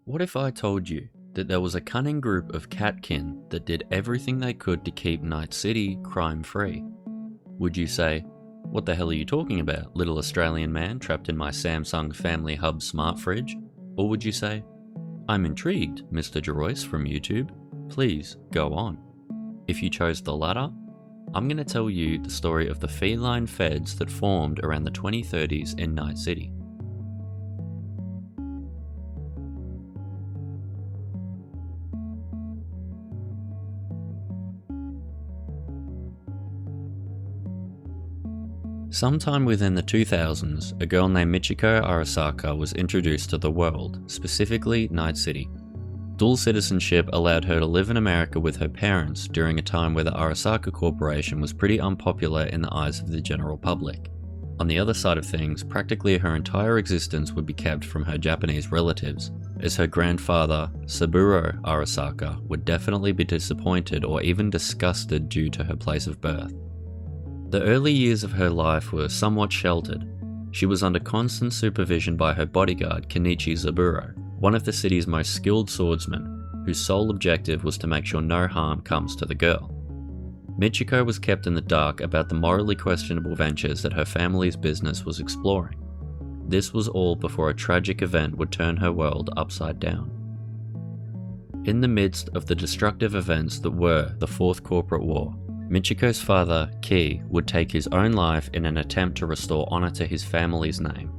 What if I told you that there was a cunning group of catkin that did everything they could to keep Night City crime-free? Would you say, "What the hell are you talking about, little Australian man trapped in my Samsung Family Hub smart fridge?" Or would you say, "I'm intrigued, Mr. Jeroyce from YouTube. Please, go on." If you chose the latter, I'm going to tell you the story of the feline feds that formed around the 2030s in Night City. Sometime within the 2000s, a girl named Michiko Arasaka was introduced to the world, specifically Night City. Dual citizenship allowed her to live in America with her parents during a time where the Arasaka Corporation was pretty unpopular in the eyes of the general public. On the other side of things, practically her entire existence would be kept from her Japanese relatives, as her grandfather, Saburo Arasaka, would definitely be disappointed or even disgusted due to her place of birth. The early years of her life were somewhat sheltered. She was under constant supervision by her bodyguard, Kenichi Zaburo, one of the city's most skilled swordsmen, whose sole objective was to make sure no harm comes to the girl. Michiko was kept in the dark about the morally questionable ventures that her family's business was exploring. This was all before a tragic event would turn her world upside down. In the midst of the destructive events that were the Fourth Corporate War, Michiko's father, Ki, would take his own life in an attempt to restore honor to his family's name.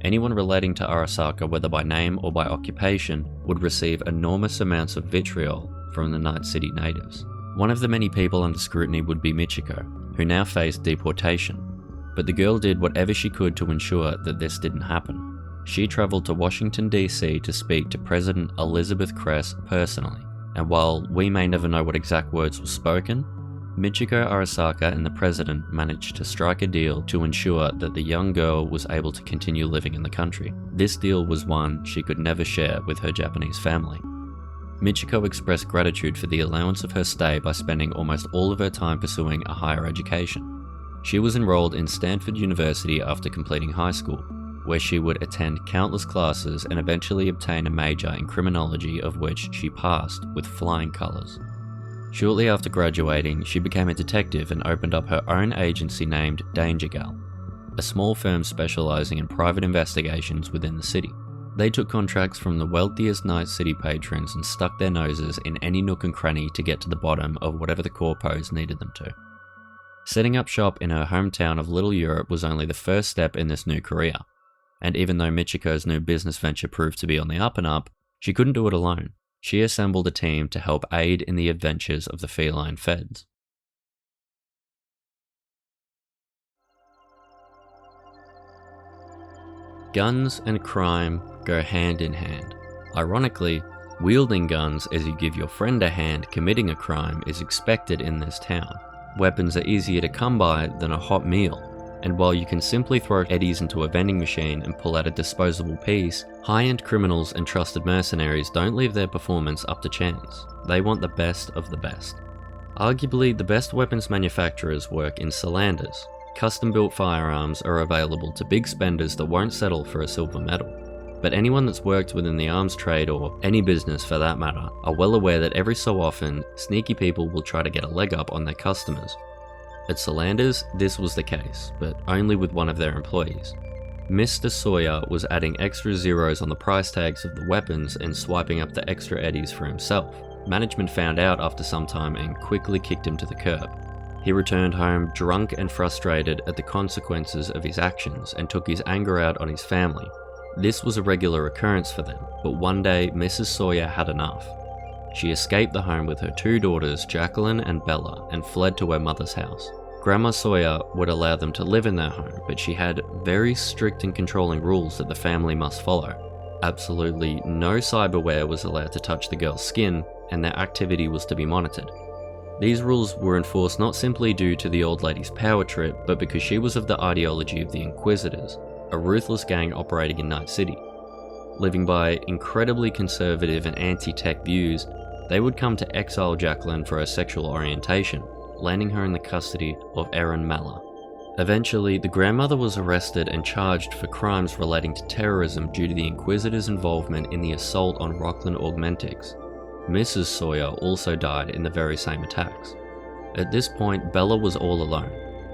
Anyone relating to Arasaka, whether by name or by occupation, would receive enormous amounts of vitriol from the Night City natives. One of the many people under scrutiny would be Michiko, who now faced deportation. But the girl did whatever she could to ensure that this didn't happen. She traveled to Washington, D.C. to speak to President Elizabeth Kress personally, and while we may never know what exact words were spoken, Michiko Arasaka and the president managed to strike a deal to ensure that the young girl was able to continue living in the country. This deal was one she could never share with her Japanese family. Michiko expressed gratitude for the allowance of her stay by spending almost all of her time pursuing a higher education. She was enrolled in Stanford University after completing high school, where she would attend countless classes and eventually obtain a major in criminology, of which she passed with flying colours. Shortly after graduating, she became a detective and opened up her own agency named Danger Gal, a small firm specialising in private investigations within the city. They took contracts from the wealthiest Night City patrons and stuck their noses in any nook and cranny to get to the bottom of whatever the corpos needed them to. Setting up shop in her hometown of Little Europe was only the first step in this new career, and even though Michiko's new business venture proved to be on the up and up, she couldn't do it alone. She assembled a team to help aid in the adventures of the feline feds. Guns and crime go hand in hand. Ironically, wielding guns as you give your friend a hand committing a crime is expected in this town. Weapons are easier to come by than a hot meal, and while you can simply throw eddies into a vending machine and pull out a disposable piece, high-end criminals and trusted mercenaries don't leave their performance up to chance. They want the best of the best. Arguably, the best weapons manufacturers work in Solanders. Custom-built firearms are available to big spenders that won't settle for a silver medal. But anyone that's worked within the arms trade, or any business for that matter, are well aware that every so often, sneaky people will try to get a leg up on their customers. At Solanders, this was the case, but only with one of their employees. Mr. Sawyer was adding extra zeros on the price tags of the weapons and swiping up the extra eddies for himself. Management found out after some time and quickly kicked him to the curb. He returned home drunk and frustrated at the consequences of his actions and took his anger out on his family. This was a regular occurrence for them, but one day Mrs. Sawyer had enough. She escaped the home with her two daughters, Jacqueline and Bella, and fled to her mother's house. Grandma Sawyer would allow them to live in their home, but she had very strict and controlling rules that the family must follow. Absolutely no cyberware was allowed to touch the girl's skin, and their activity was to be monitored. These rules were enforced not simply due to the old lady's power trip, but because she was of the ideology of the Inquisitors, a ruthless gang operating in Night City. Living by incredibly conservative and anti-tech views, they would come to exile Jacqueline for her sexual orientation, landing her in the custody of Erin Malla. Eventually, the grandmother was arrested and charged for crimes relating to terrorism due to the Inquisitors' involvement in the assault on Rockland Augmentics. Mrs. Sawyer also died in the very same attacks. At this point, Bella was all alone.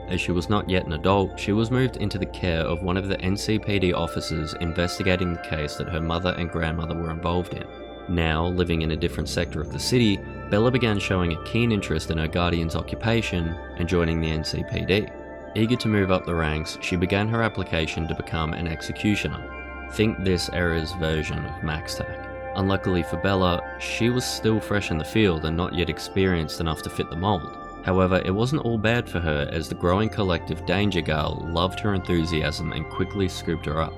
As she was not yet an adult, she was moved into the care of one of the NCPD officers investigating the case that her mother and grandmother were involved in. Now, living in a different sector of the city, Bella began showing a keen interest in her guardian's occupation and joining the NCPD. Eager to move up the ranks, she began her application to become an executioner. Think this era's version of MaxTac. Unluckily for Bella, she was still fresh in the field and not yet experienced enough to fit the mold. However, it wasn't all bad for her, as the growing collective Danger Girl loved her enthusiasm and quickly scooped her up.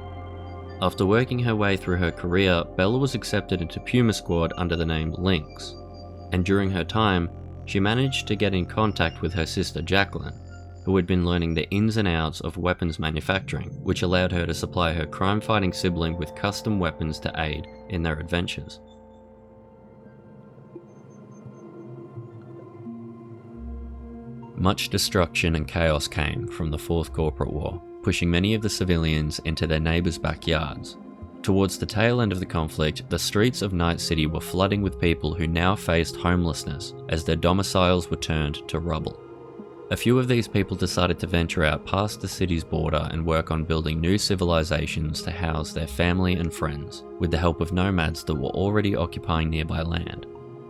After working her way through her career, Bella was accepted into Puma Squad under the name Lynx, and during her time, she managed to get in contact with her sister Jacqueline, who had been learning the ins and outs of weapons manufacturing, which allowed her to supply her crime-fighting sibling with custom weapons to aid in their adventures. Much destruction and chaos came from the Fourth Corporate War, pushing many of the civilians into their neighbours' backyards. Towards the tail end of the conflict, the streets of Night City were flooding with people who now faced homelessness as their domiciles were turned to rubble. A few of these people decided to venture out past the city's border and work on building new civilizations to house their family and friends, with the help of nomads that were already occupying nearby land.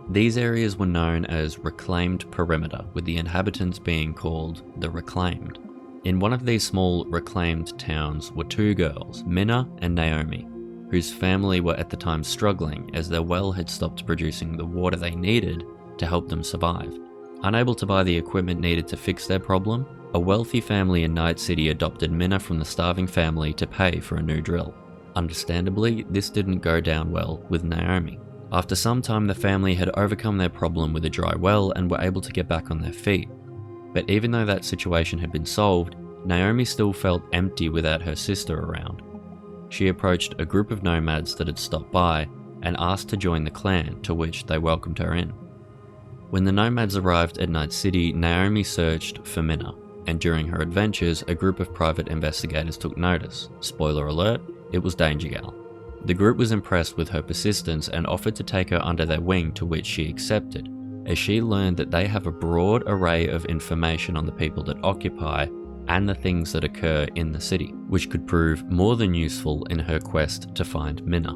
These areas were known as Reclaimed Perimeter, with the inhabitants being called the Reclaimed. In one of these small reclaimed towns were two girls, Minna and Naomi, whose family were at the time struggling as their well had stopped producing the water they needed to help them survive. Unable to buy the equipment needed to fix their problem, a wealthy family in Night City adopted Minna from the starving family to pay for a new drill. Understandably, this didn't go down well with Naomi. After some time, the family had overcome their problem with a dry well and were able to get back on their feet. But even though that situation had been solved, Naomi still felt empty without her sister around. She approached a group of nomads that had stopped by and asked to join the clan, to which they welcomed her in. When the nomads arrived at Night City, Naomi searched for Minna, and during her adventures, a group of private investigators took notice. Spoiler alert, it was Danger Girl. The group was impressed with her persistence and offered to take her under their wing, to which she accepted, as she learned that they have a broad array of information on the people that occupy and the things that occur in the city, which could prove more than useful in her quest to find Minna.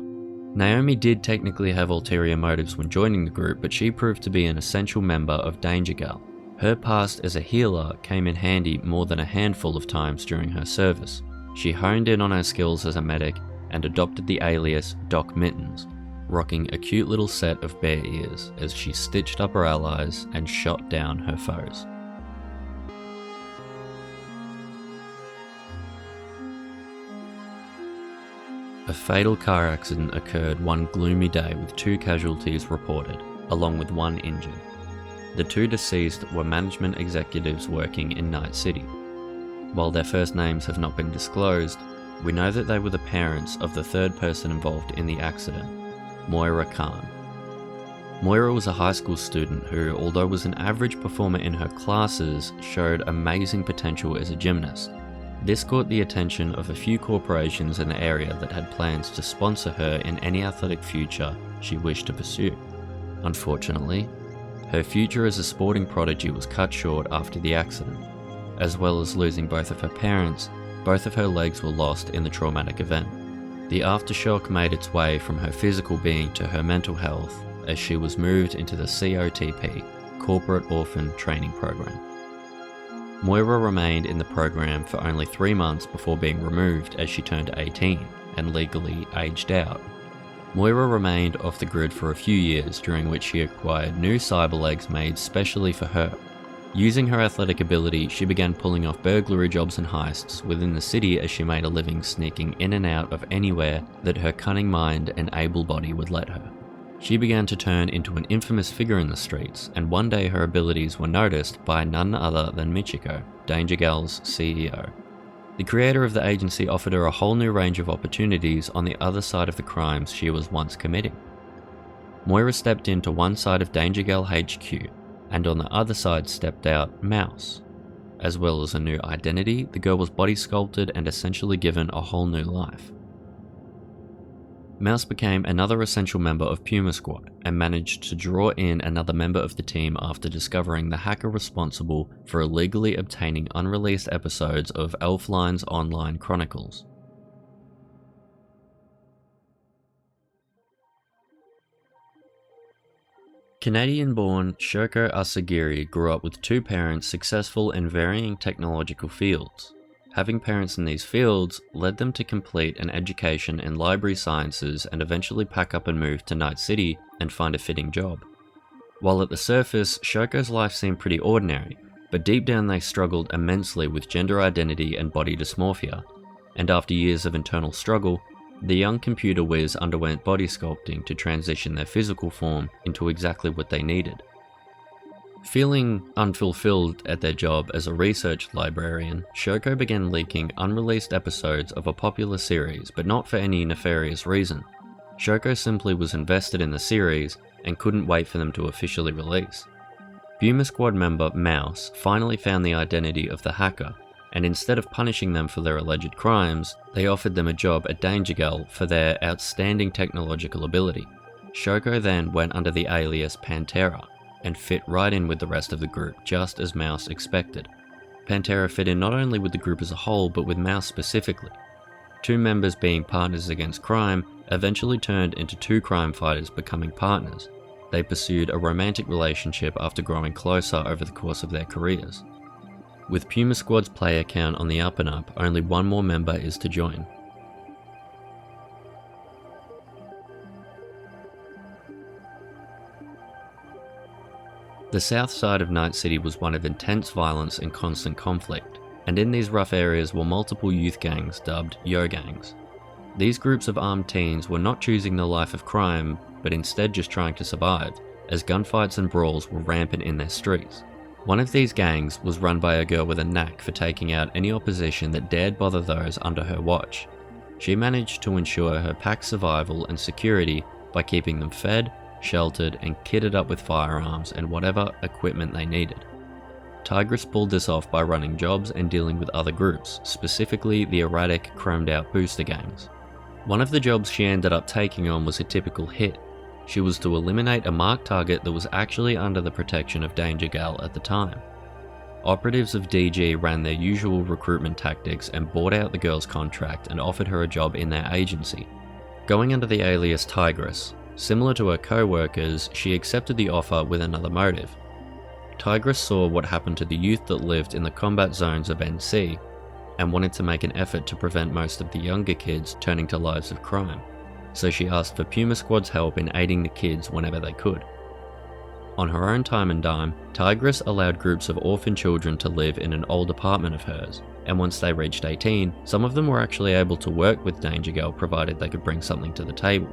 Naomi did technically have ulterior motives when joining the group, but she proved to be an essential member of Danger Girl. Her past as a healer came in handy more than a handful of times during her service. She honed in on her skills as a medic and adopted the alias Doc Mittens, rocking a cute little set of bear ears as she stitched up her allies and shot down her foes. A fatal car accident occurred one gloomy day with 2 casualties reported, along with 1 injured. The 2 deceased were management executives working in Night City. While their first names have not been disclosed, we know that they were the parents of the 3rd person involved in the accident, Moira Khan. Moira was a high school student who, although was an average performer in her classes, showed amazing potential as a gymnast. This caught the attention of a few corporations in the area that had plans to sponsor her in any athletic future she wished to pursue. Unfortunately, her future as a sporting prodigy was cut short after the accident. As well as losing both of her parents, both of her legs were lost in the traumatic event. The aftershock made its way from her physical being to her mental health as she was moved into the COTP, Corporate Orphan Training Program. Moira remained in the program for only 3 months before being removed as she turned 18 and legally aged out. Moira remained off the grid for a few years, during which she acquired new cyber legs made specially for her. Using her athletic ability, she began pulling off burglary jobs and heists within the city as she made a living sneaking in and out of anywhere that her cunning mind and able body would let her. She began to turn into an infamous figure in the streets, and one day her abilities were noticed by none other than Michiko, Danger Girl's CEO. The creator of the agency offered her a whole new range of opportunities on the other side of the crimes she was once committing. Moira stepped into one side of Danger Girl HQ, and on the other side stepped out Mouse, as well as a new identity, the girl was body sculpted and essentially given a whole new life. Mouse became another essential member of Puma Squad and managed to draw in another member of the team after discovering the hacker responsible for illegally obtaining unreleased episodes of Elfline's Online Chronicles. Canadian-born Shoko Asagiri grew up with two parents successful in varying technological fields. Having parents in these fields led them to complete an education in library sciences and eventually pack up and move to Night City and find a fitting job. While at the surface, Shoko's life seemed pretty ordinary, but deep down they struggled immensely with gender identity and body dysmorphia, and after years of internal struggle, the young computer whiz underwent body sculpting to transition their physical form into exactly what they needed. Feeling unfulfilled at their job as a research librarian, Shoko began leaking unreleased episodes of a popular series, but not for any nefarious reason. Shoko simply was invested in the series and couldn't wait for them to officially release. Puma Squad member Mouse finally found the identity of the hacker, and instead of punishing them for their alleged crimes, they offered them a job at Danger Girl for their outstanding technological ability. Shoko then went under the alias Pantera, and fit right in with the rest of the group, just as Mouse expected. Pantera fit in not only with the group as a whole, but with Mouse specifically. Two members being partners against crime eventually turned into two crime fighters becoming partners. They pursued a romantic relationship after growing closer over the course of their careers. With Puma Squad's player count on the up and up, only one more member is to join. The south side of Night City was one of intense violence and constant conflict, and in these rough areas were multiple youth gangs dubbed Yo Gangs. These groups of armed teens were not choosing the life of crime, but instead just trying to survive, as gunfights and brawls were rampant in their streets. One of these gangs was run by a girl with a knack for taking out any opposition that dared bother those under her watch. She managed to ensure her pack's survival and security by keeping them fed, sheltered, and kitted up with firearms and whatever equipment they needed. Tigress pulled this off by running jobs and dealing with other groups, specifically the erratic, chromed out booster gangs. One of the jobs she ended up taking on was a typical hit. She was to eliminate a marked target that was actually under the protection of Danger Gal at the time. Operatives of DG ran their usual recruitment tactics and bought out the girl's contract and offered her a job in their agency. Going under the alias Tigress, similar to her co-workers, she accepted the offer with another motive. Tigress saw what happened to the youth that lived in the combat zones of NC, and wanted to make an effort to prevent most of the younger kids turning to lives of crime, so she asked for Puma Squad's help in aiding the kids whenever they could. On her own time and dime, Tigress allowed groups of orphan children to live in an old apartment of hers, and once they reached 18, some of them were actually able to work with Danger Girl provided they could bring something to the table.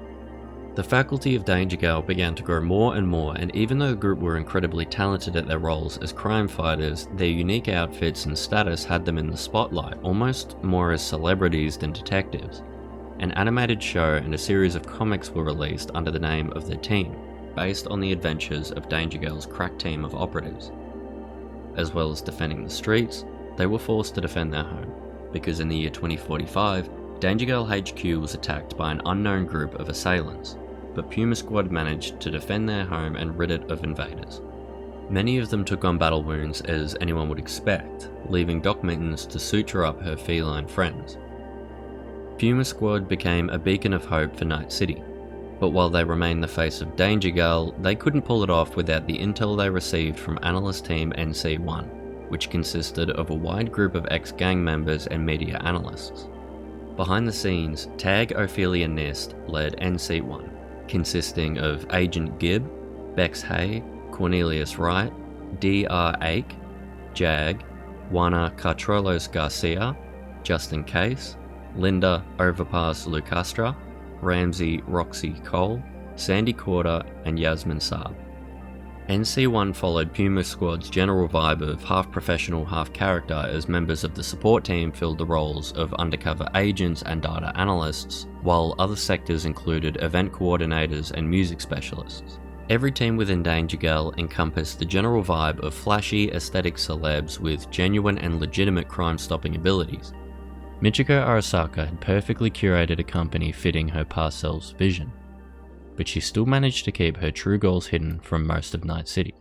The faculty of Danger Girl began to grow more and more, and even though the group were incredibly talented at their roles as crime fighters, their unique outfits and status had them in the spotlight, almost more as celebrities than detectives. An animated show and a series of comics were released under the name of their team, based on the adventures of Danger Girl's crack team of operatives. As well as defending the streets, they were forced to defend their home, because in the year 2045, Danger Girl HQ was attacked by an unknown group of assailants, but Puma Squad managed to defend their home and rid it of invaders. Many of them took on battle wounds as anyone would expect, leaving Doc Mittens to suture up her feline friends. Puma Squad became a beacon of hope for Night City, but while they remained the face of Danger Girl, they couldn't pull it off without the intel they received from analyst team NC1, which consisted of a wide group of ex-gang members and media analysts. Behind the scenes, Tag Ophelia Nist led NC1, consisting of Agent Gibb, Bex Hay, Cornelius Wright, D.R. Ake, Jag, Juana Cartrolos Garcia, Justin Case, Linda Overpass Lucastra, Ramsey Roxy Cole, Sandy Corder, and Yasmin Saab. NC1 followed Puma Squad's general vibe of half professional, half character as members of the support team filled the roles of undercover agents and data analysts, while other sectors included event coordinators and music specialists. Every team within Danger Girl encompassed the general vibe of flashy, aesthetic celebs with genuine and legitimate crime-stopping abilities. Michiko Arasaka had perfectly curated a company fitting her past self's vision, but she still managed to keep her true goals hidden from most of Night City.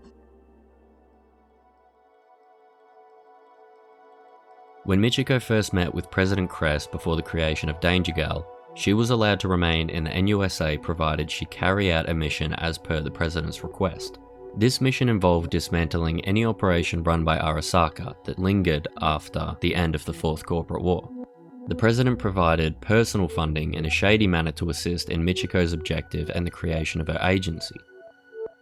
When Michiko first met with President Crest before the creation of Danger Girl, she was allowed to remain in the NUSA provided she carry out a mission as per the President's request. This mission involved dismantling any operation run by Arasaka that lingered after the end of the Fourth Corporate War. The President provided personal funding in a shady manner to assist in Michiko's objective and the creation of her agency.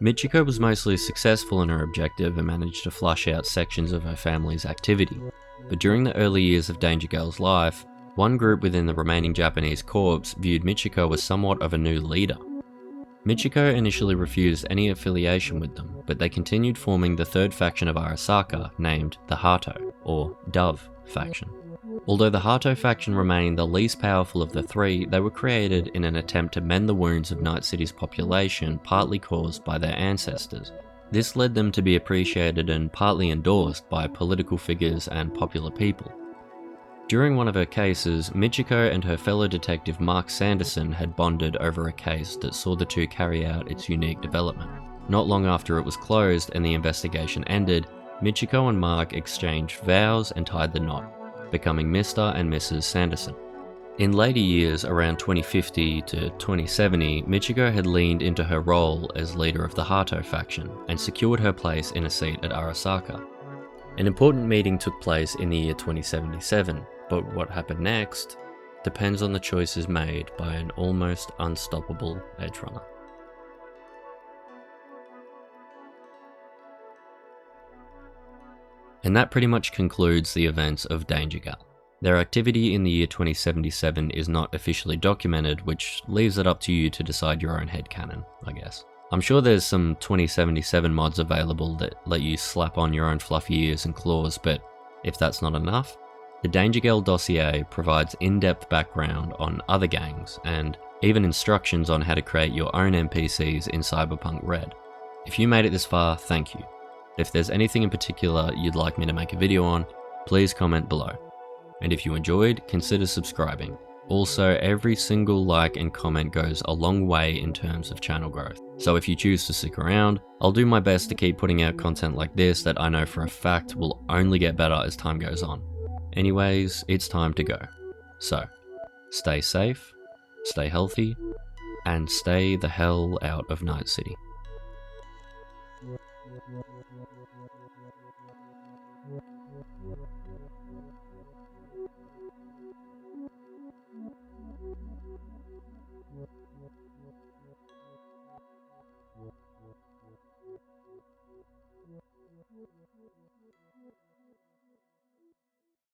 Michiko was mostly successful in her objective and managed to flush out sections of her family's activity. But during the early years of Danger Girl's life, one group within the remaining Japanese corps viewed Michiko as somewhat of a new leader. Michiko initially refused any affiliation with them, but they continued forming the third faction of Arasaka named the Hato, or Dove, faction. Although the Hato faction remained the least powerful of the three, they were created in an attempt to mend the wounds of Night City's population partly caused by their ancestors. This led them to be appreciated and partly endorsed by political figures and popular people. During one of her cases, Michiko and her fellow detective Mark Sanderson had bonded over a case that saw the two carry out its unique development. Not long after it was closed and the investigation ended, Michiko and Mark exchanged vows and tied the knot, becoming Mr. and Mrs. Sanderson. In later years, around 2050 to 2070, Michiko had leaned into her role as leader of the Hato faction and secured her place in a seat at Arasaka. An important meeting took place in the year 2077, but what happened next depends on the choices made by an almost unstoppable edgerunner. And that pretty much concludes the events of Danger Girl. Their activity in the year 2077 is not officially documented, which leaves it up to you to decide your own headcanon, I guess. I'm sure there's some 2077 mods available that let you slap on your own fluffy ears and claws, but if that's not enough, the Danger Girl dossier provides in-depth background on other gangs, and even instructions on how to create your own NPCs in Cyberpunk Red. If you made it this far, thank you. If there's anything in particular you'd like me to make a video on, please comment below. And if you enjoyed, consider subscribing. Also, every single like and comment goes a long way in terms of channel growth. So if you choose to stick around, I'll do my best to keep putting out content like this that I know for a fact will only get better as time goes on. Anyways, it's time to go. So, stay safe, stay healthy, and stay the hell out of Night City.